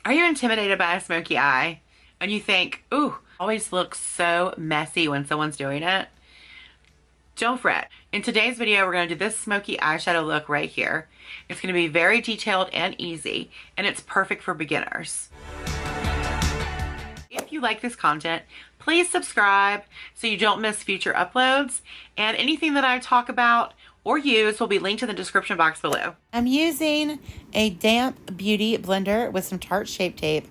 Are you intimidated by a smoky eye and you think, ooh, always looks so messy when someone's doing it? Don't fret. In today's video, we're going to do this smoky eyeshadow look right here. It's going to be very detailed and easy, and it's perfect for beginners. If you like this content, please subscribe so you don't miss future uploads, and anything that I talk about or use will be linked in the description box below. I'm using a damp beauty blender with some Tarte Shape Tape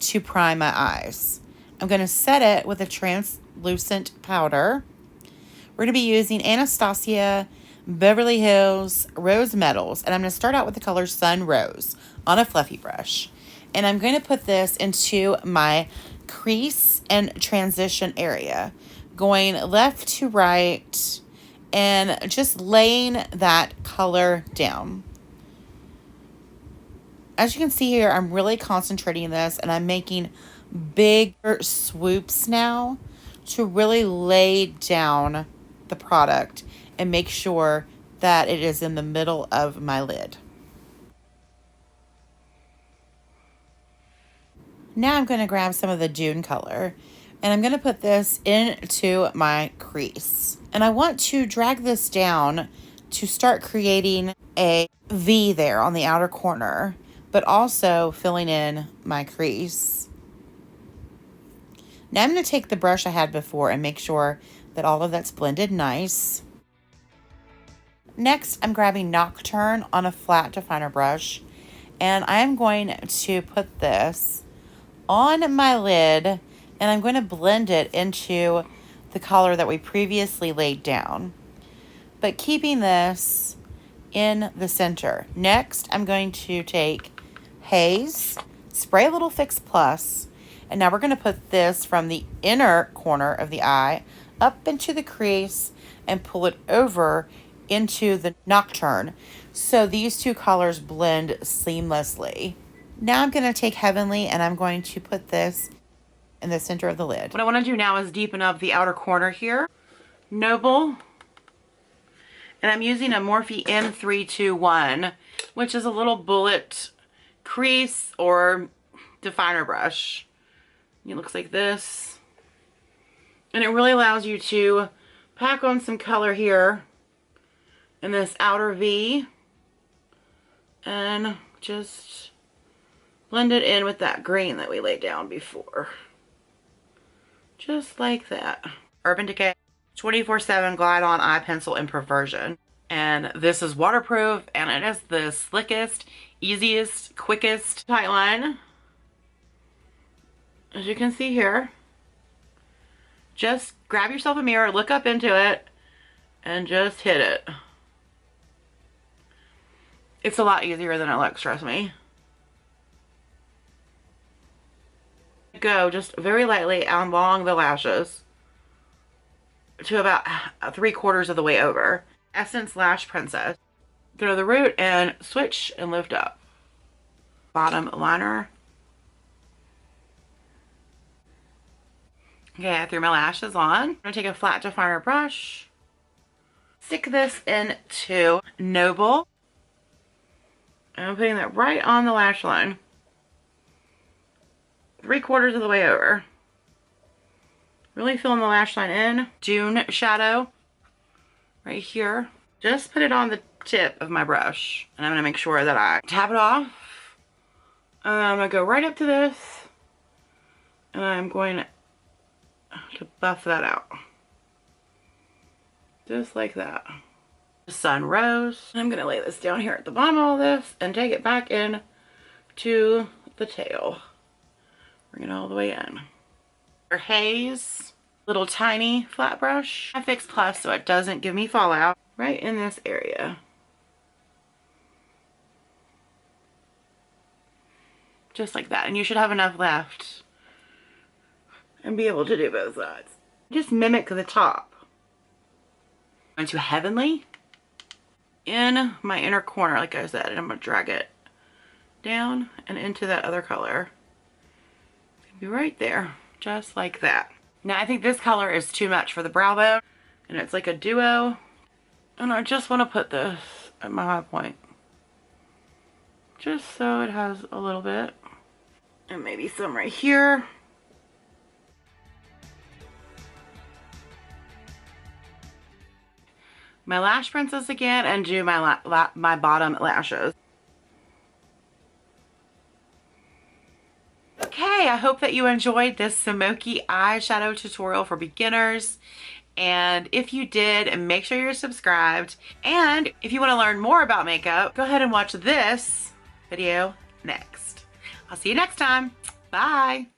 to prime my eyes. I'm going to set it with a translucent powder. We're going to be using Anastasia Beverly Hills Rose Metals, and I'm going to start out with the color Sun Rose on a fluffy brush. And I'm going to put this into my crease and transition area, going left to right and just laying that color down. As you can see here, I'm really concentrating this, and I'm making bigger swoops now to really lay down the product and make sure that it is in the middle of my lid. Now I'm going to grab some of the Dune color, and I'm going to put this into my crease. And I want to drag this down to start creating a V there on the outer corner, but also filling in my crease. Now I'm going to take the brush I had before and make sure that all of that's blended nice. Next, I'm grabbing Nocturne on a flat definer brush, and I'm going to put this on my lid, and I'm going to blend it into the color that we previously laid down, but keeping this in the center. Next, I'm going to take Haze, spray a little Fix Plus, and now we're going to put this from the inner corner of the eye up into the crease and pull it over into the Nocturne, so these two colors blend seamlessly. Now I'm going to take Heavenly, and I'm going to put this in the center of the lid. What I want to do now is deepen up the outer corner here. Noble. And I'm using a Morphe M321, which is a little bullet crease or definer brush. It looks like this. And it really allows you to pack on some color here in this outer V and just blend it in with that green that we laid down before. Just like that. Urban Decay 24/7 Glide On Eye Pencil in Perversion. And this is waterproof, and it is the slickest, easiest, quickest tight line. As you can see here. Just grab yourself a mirror, look up into it, and just hit it. It's a lot easier than it looks, trust me. Go just very lightly along the lashes to about 3/4 of the way over. Essence Lash Princess. Go to the root and switch and lift up. Bottom liner. Okay, I threw my lashes on. I'm going to take a flat definer brush, stick this into Noble, and I'm putting that right on the lash line, 3/4 of the way over. Really filling the lash line in. Dune shadow, right here. Just put it on the tip of my brush, and I'm going to make sure that I tap it off. And I'm going to go right up to this, and I'm going to buff that out. Just like that. Sun Rose. I'm going to lay this down here at the bottom of all this and take it back in to the tail. Bring it all the way in. For Haze, little tiny flat brush. I Fix Plus so it doesn't give me fallout. Right in this area. Just like that. And you should have enough left and be able to do both sides. Just mimic the top. I'm going to Heavenly in my inner corner, like I said, and I'm going to drag it down and into that other color. It's going to be right there, just like that. Now I think this color is too much for the brow bone, and it's like a duo, and I just want to put this at my high point, just so it has a little bit. And maybe some right here. My lash princess again and do my bottom lashes. Okay, I hope that you enjoyed this Smokey eyeshadow tutorial for beginners. And if you did, make sure you're subscribed. And if you want to learn more about makeup, go ahead and watch this video next. I'll see you next time. Bye.